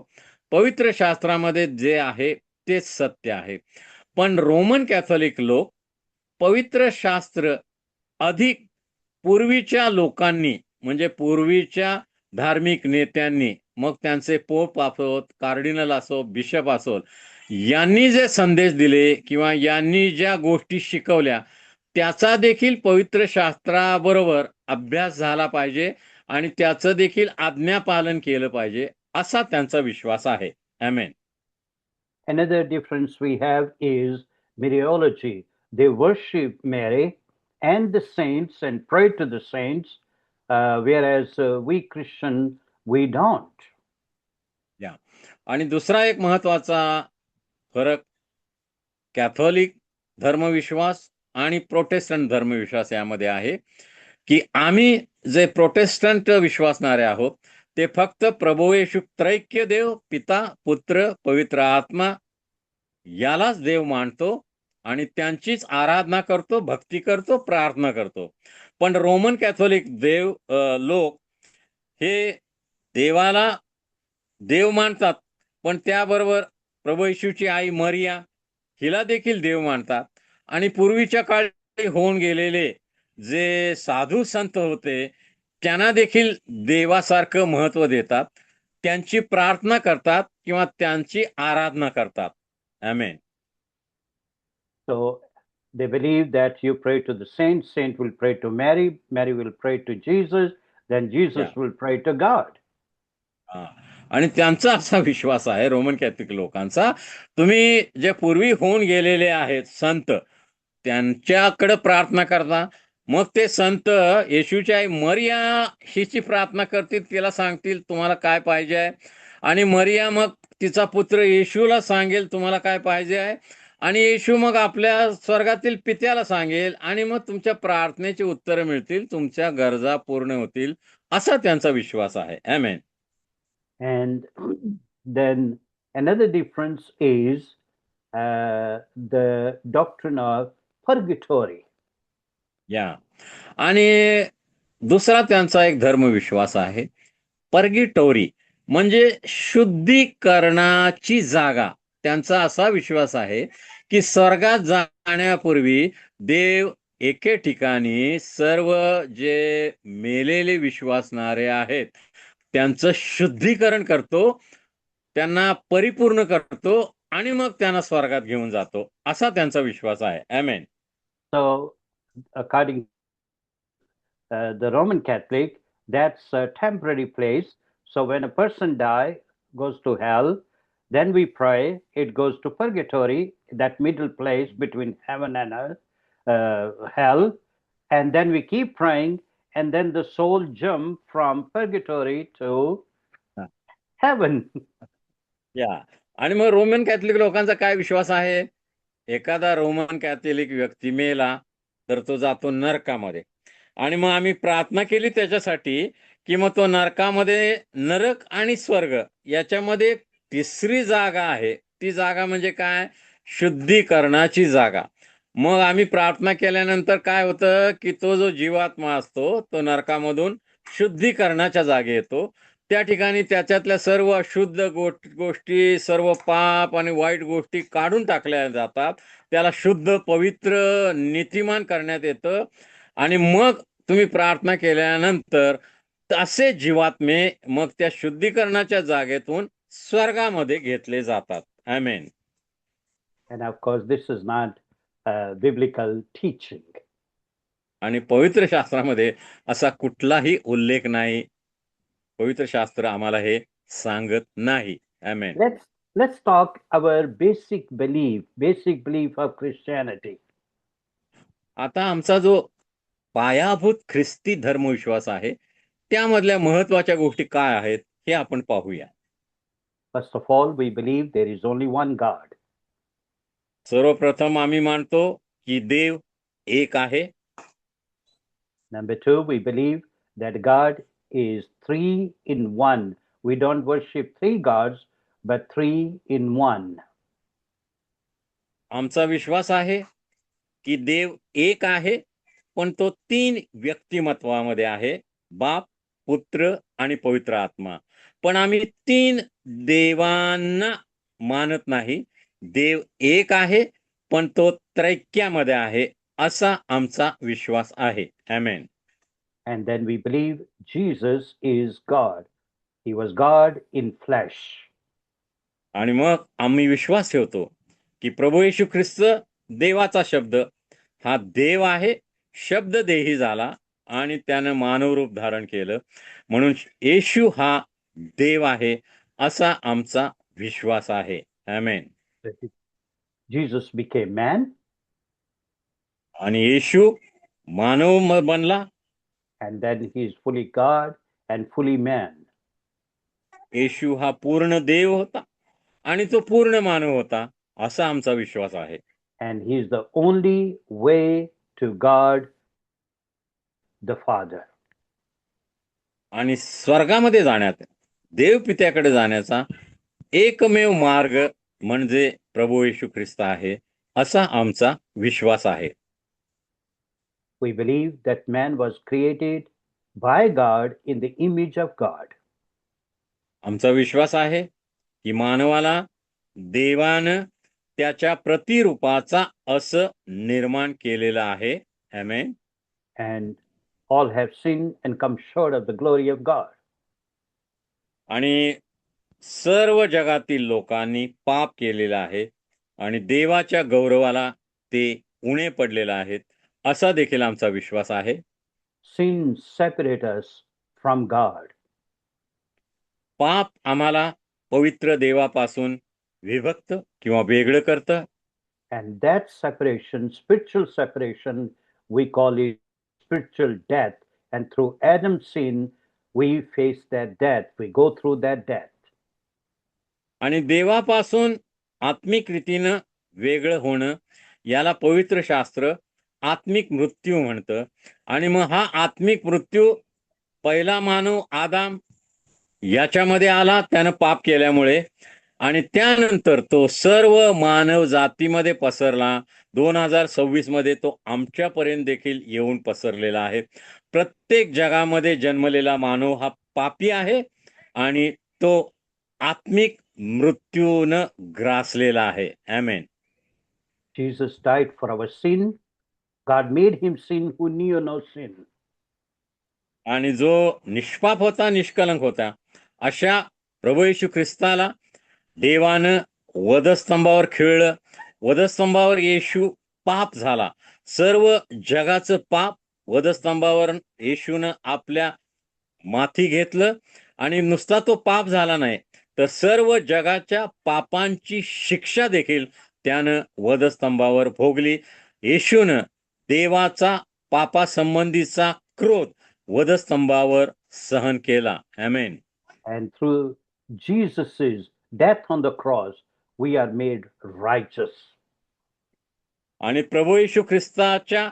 पवित्र शास्त्रामध्ये जे आहे तेच सत्य आहे. पण रोमन कॅथॉलिक लोक पवित्र शास्त्र अधिक पूर्वीच्या लोकांनी, म्हणजे पूर्वीच्या धार्मिक नेत्यांनी, मग त्यांचे पोप असोत, कार्डिनल असो, बिशप असोत, यांनी जे संदेश दिले किंवा यांनी ज्या गोष्टी शिकवल्या त्याचा देखील पवित्र शास्त्राबरोबर अभ्यास झाला पाहिजे आणि त्याचं देखील आज्ञापालन केलं पाहिजे, असा त्यांचा विश्वास आहे. आमेन. Another difference we have is Mariology. They worship Mary and the saints and pray to the saints, whereas we Christian, we don't. आणि दुसरा एक महत्वाचा फरक कॅथोलिक धर्मविश्वास आणि प्रोटेस्टंट धर्मविश्वास यामध्ये आहे की आम्ही जे प्रोटेस्टंट विश्वासणारे आहोत ते फक्त प्रभू येशू त्रैक्य देव, पिता, पुत्र, पवित्र आत्मा यालाच देव मानतो आणि त्यांचीच आराधना करतो, भक्ती करतो, प्रार्थना करतो. पण रोमन कॅथोलिक लोक हे देवाला देव मानतात, पण त्याबरोबर प्रभू येशूची आई मरिया हिला देखील देव मानतात. आणि पूर्वीच्या काळी होऊन गेलेले जे साधू संत होते त्यांना देखील देवासारखं महत्व देतात, त्यांची प्रार्थना करतात किंवा त्यांची आराधना करतात. आमेन. So they believe that you pray to the saint, saint will pray to Mary, Mary will pray to Jesus, then Jesus will pray to God. आणि त्यांचा असा विश्वास आहे रोमन कॅथलिक लोकांचा, तुम्ही जे पूर्वी होऊन गेलेले आहेत संत त्यांच्याकडे प्रार्थना करता, मग ते संत येशूची आई मरिया हिची प्रार्थना करतील, तिला सांगतील तुम्हाला काय पाहिजे आहे, आणि मरिया मग तिचा पुत्र येशूला सांगेल तुम्हाला काय पाहिजे आहे, आणि येशू मग आपल्या स्वर्गातील पित्याला सांगेल, आणि मग तुमच्या प्रार्थनेची उत्तरं मिळतील, तुमच्या गरजा पूर्ण होतील, असा त्यांचा विश्वास आहे. आमेन. And then another difference is the doctrine of purgatory. आणि दुसरा त्यांचा एक धर्मविश्वास आहे पर्गिटोरी, म्हणजे शुद्धीकरणाची जागा. त्यांचा असा विश्वास आहे की स्वर्गात जाण्यापूर्वी देव एके ठिकाणी सर्व जे मेलेले विश्वासणारे आहेत त्यांचं शुद्धीकरण करतो, त्यांना परिपूर्ण करतो आणि मग त्यांना स्वर्गात घेऊन जातो, असा त्यांचा विश्वास आहे. आमेन. So according the Roman Catholic, that's a temporary place. So when a person goes to hell, then we pray, it goes to purgatory, that middle place between heaven and hell, and then we keep praying, and then the soul jump from purgatory to heaven. आणि मग Roman Catholic लोकांचा काय विश्वास आहे, एखादा Roman Catholic व्यक्ती मेला तर तो जातो नरकामध्ये, आणि मग आम्ही प्रार्थना केली त्याच्यासाठी की मग तो नरकामध्ये, नरक आणि स्वर्ग याच्यामध्ये तिसरी जागा आहे. ती जागा म्हणजे काय, शुद्धीकरणाची जागा. मग आम्ही प्रार्थना केल्यानंतर काय होतं की तो जो जीवात्मा असतो तो नरकामधून शुद्धीकरणाच्या जागी येतो. त्या ठिकाणी त्याच्यातल्या सर्व अशुद्ध गोष्टी, सर्व पाप आणि वाईट गोष्टी काढून टाकल्या जातात. त्याला शुद्ध, पवित्र, नीतिमान करण्यात येतं आणि मग तुम्ही प्रार्थना केल्यानंतर असे जीवात्मे मग त्या शुद्धीकरणाच्या जागेतून स्वर्गामध्ये घेतले जातात. आमेन. And of course, this is not biblical teaching. आणि पवित्र शास्त्रामध्ये असा कुठलाही उल्लेख नाही. पवित्र शास्त्र आम्हाला हे सांगत नाही. आमेन. Let's talk our basic belief of Christianity. आता आमचा जो पायाभूत ख्रिस्ती धर्मविश्वास आहे त्यामधल्या महत्वाच्या गोष्टी काय आहेत हे आपण पाहूया. First of all, we believe there is only one God. सर्वप्रथम आम्ही मानतो की देव एक आहे. Number two, we believe that God is three in one. We don't worship three gods, but three in one. आमचा विश्वास आहे की देव एक आहे पण तो तीन व्यक्तिमत्वामध्ये आहे, बाप, पुत्र आणि पवित्र आत्मा. पण आम्ही तीन देवांना मानत नाही. देव एक आहे पण तो त्रैक्यामध्ये आहे असा आमचा विश्वास आहे. आमेन. And then we believe Jesus is God. He was God in flesh. आणि मग आम्ही विश्वास ठेवतो की प्रभू येशू ख्रिस्त देवाचा शब्द हा देव आहे, शब्द देही झाला आणि त्यानं मानवरूप धारण केलं, म्हणून येशू हा देव आहे असा आमचा विश्वास आहे. आमेन. Jesus became man. आणि येशू मानव बनला. And then he is fully God and fully man. येशू हा पूर्ण देव होता आणि तो पूर्ण मानव होता असा आमचा विश्वास आहे. And he is the only way to God the Father. आणि स्वर्गामध्ये जाण्यात, देव पित्याकडे जाण्याचा एकमेव मार्ग म्हणजे प्रभू येशू ख्रिस्त आहे असा आमचा विश्वास आहे. We believe that man was created by God in the image of God. आमचा विश्वास आहे की मानवाला देवानं त्याच्या प्रतिरूपाचा असं निर्माण केलेलं आहे. आमेन. And all have sinned and come short of the glory of God. आणि सर्व जगातील लोकांनी पाप केलेलं आहे आणि देवाच्या गौरवाला ते उणे पडलेले आहेत असा देखील आमचा विश्वास आहे. Sin separate us from God. पाप आम्हाला पवित्र देवापासून विभक्त किंवा वेगळं करतं. And that separation, spiritual separation, we call it spiritual death. And through Adam's sin, we face that death. We go through that death. आणि देवापासून आत्मिक रीतीनं वेगळं होणं याला पवित्र शास्त्र आत्मिक मृत्यू म्हणतं. आणि मग हा आत्मिक मृत्यू पहिला मानव आदाम याच्यामध्ये आला त्यानं पाप केल्यामुळे, आणि त्यानंतर तो सर्व मानव जातीमध्ये पसरला. 2026 मध्ये तो आमच्यापर्यंत देखील येऊन पसरलेला आहे. प्रत्येक जगामध्ये जन्मलेला मानव हा पापी आहे आणि तो आत्मिक मृत्यूनं ग्रासलेला आहे. आमेन. Jesus died for our sin. God made him sin who knew no sin. आणि जो निष्पाप होता, निष्कलंक होता, अशा प्रभू येशू ख्रिस्ताला देवानं वधस्तंभावर खेळलं. वधस्तंभावर येशू पाप झाला. सर्व जगाचं पाप वधस्तंभावर येशूनं आपल्या माथी घेतलं. आणि नुसता तो पाप झाला नाही तर सर्व जगाच्या पापांची शिक्षा देखील त्यानं वधस्तंभावर भोगली. येशूनं देवाचा पापासंबंधीचा क्रोध वधस्तंभावर सहन केला. आमेन. And through Jesus' death on the cross, we are made righteous. आणि प्रभू येशू ख्रिस्ताच्या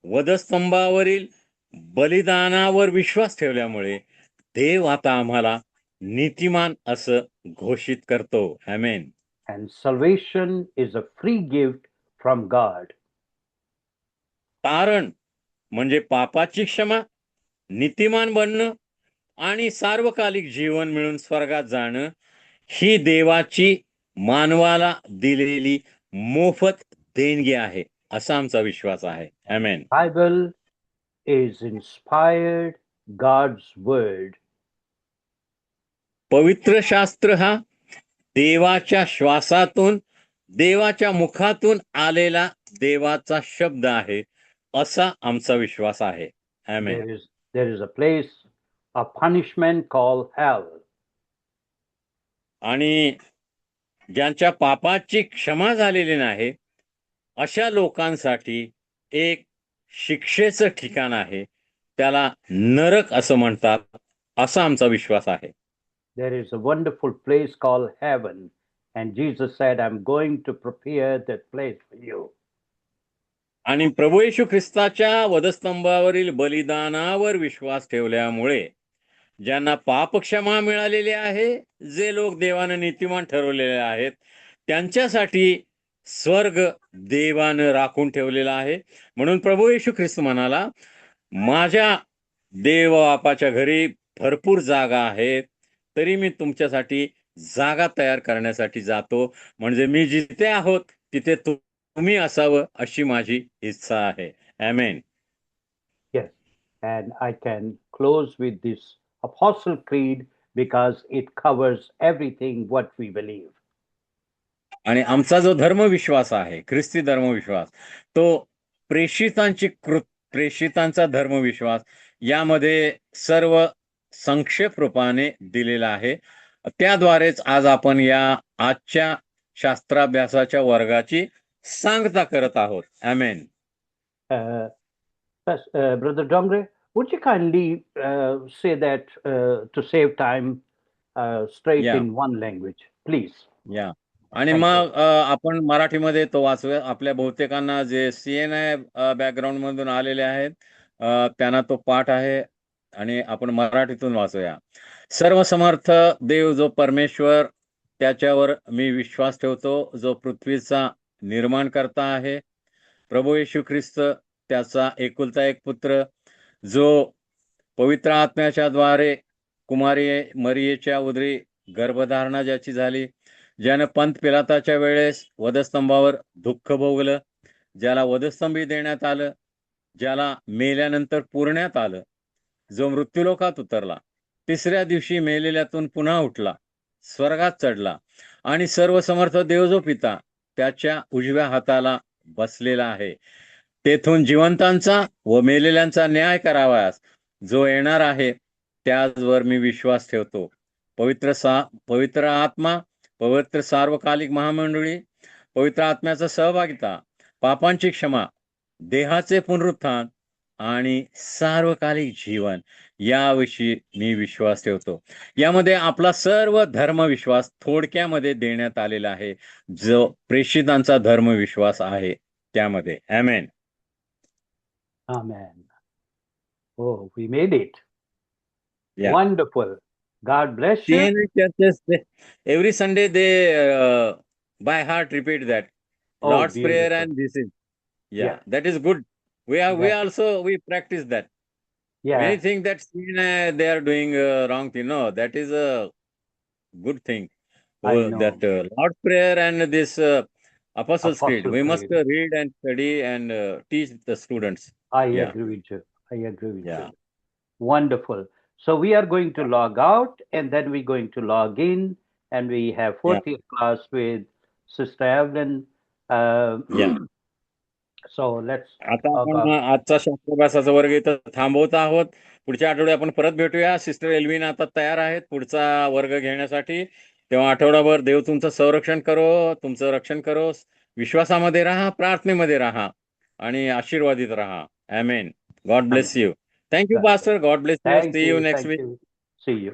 वधस्तंभावरील बलिदानावर विश्वास ठेवल्यामुळे देव आता आम्हाला नीतिमान असं घोषित करतो. आमेन. And salvation is a free gift from God. तारण म्हणजे पापाची क्षमा, नीतिमान बनणं आणि सार्वकालिक जीवन मिळून स्वर्गात जाणं ही देवाची मानवाला दिलेली मोफत देणगी आहे, असा आमचा विश्वास आहे. आमेन. Bible is inspired God's word. पवित्र शास्त्र हा देवाच्या श्वासातून, देवाच्या मुखातून आलेला देवाचा शब्द आहे, असा आमचा विश्वास आहे. आमेन. There is a place of punishment called hell. आणि ज्यांच्या पापाची क्षमा झालेली नाही अशा लोकांसाठी एक शिक्षेचं ठिकाण आहे, त्याला नरक असं म्हणतात, असा आमचा विश्वास आहे. There is a wonderful place called heaven, and Jesus said, I'm going to prepare that place for you. आणि प्रभू येशू ख्रिस्ताच्या वधस्तंभावरील बलिदानावर विश्वास ठेवल्यामुळे ज्यांना पापक्षमा मिळालेली आहे, जे लोक देवानं नीतिमान ठरवलेले आहेत, त्यांच्यासाठी स्वर्ग देवानं राखून ठेवलेला आहे. म्हणून प्रभू येशू ख्रिस्त म्हणाला, माझ्या देव बापाच्या घरी भरपूर जागा आहेत, तरी मी तुमच्यासाठी जागा तयार करण्यासाठी जातो, म्हणजे मी जिथे आहोत तिथे तुम्ही असावं अशी माझी इच्छा आहे. आमेन. Yes, and I can close with this Apostle Creed because it covers everything what we believe. आणि आमचा जो धर्मविश्वास आहे, ख्रिस्ती धर्मविश्वास, तो प्रेषितांचा धर्मविश्वास यामध्ये सर्व संक्षेप रूपाने दिलेला आहे. त्याद्वारेच आज आपण या आजच्या शास्त्राभ्यासाच्या वर्गाची सांगता करत आहोत. आमेन. Brother Dongre, would you kindly say that to save time straight in one language, please? या आणि मग आपण मराठीमध्ये तो वाचूया. आपल्या बहुतेकांना जे CNI बॅकग्राऊंड मधून आलेले आहेत त्यांना तो पाठ आहे आणि आपण मराठीतून वाचूया. सर्वसमर्थ देव जो परमेश्वर, त्याच्यावर मी विश्वास ठेवतो, जो पृथ्वीचा निर्माण करता आहे. प्रभू येशू ख्रिस्त त्याचा एकुलता एक पुत्र, जो पवित्र आत्म्याच्या द्वारे कुमारी मरियेच्या उदरी गर्भधारणा ज्याची झाली, ज्यानं पंत पिलाताच्या वेळेस वधस्तंभावर दुःख भोगलं, ज्याला वधस्तंभी देण्यात आलं, ज्याला मेल्यानंतर पुरण्यात आलं, जो मृत्यूलोकात उतरला, तिसऱ्या दिवशी मेलेल्यातून पुन्हा उठला, स्वर्गात चढला आणि सर्वसमर्थ देव जो पिता त्याच्या उजव्या हाताला बसलेला आहे, तेथून जिवंतांचा व मेलेल्यांचा न्याय करावयास जो येणार आहे, त्याचवर मी विश्वास ठेवतो. पवित्र आत्मा, पवित्र सार्वकालिक महामंडळी, पवित्र आत्म्याचा सहभागिता, पापांची क्षमा, देहाचे पुनरुत्थान आणि सार्वकालिक जीवन याविषयी मी विश्वास ठेवतो. यामध्ये आपला सर्व धर्मविश्वास थोडक्यामध्ये देण्यात आलेला आहे, जो प्रेषितांचा धर्मविश्वास आहे त्यामध्ये. आमेन. Amen. Oh, we made it. Yeah. Wonderful. God bless you. CNI churches, every Sunday they by heart repeat that Lord's Prayer, beautiful. and this is that is good. We practice that. Yeah. Many think that CNI they are doing wrong thing. No, that is a good thing. I know. That Lord's Prayer and this Apostles' Creed, we must Creed. read and study and teach the students. I agree with you. I agree with you. Wonderful. So we are going to log out and then we're going to log in, and we have 40th class with Sister Evelyn. So let's. आता आपण आजचा शास्त्राभ्यासाचा वर्ग इथं थांबवत आहोत. पुढच्या आठवड्यात आपण परत भेटूया. सिस्टर एल्विन आता तयार आहेत पुढचा वर्ग घेण्यासाठी. तेव्हा आठवडाभर देव तुमचं संरक्षण करो, तुमचं रक्षण करो. विश्वासामध्ये राहा, प्रार्थनेमध्ये राहा आणि आशीर्वादित राहा. Amen. God bless you. Thank you, Pastor. God bless you. See you next week. See you.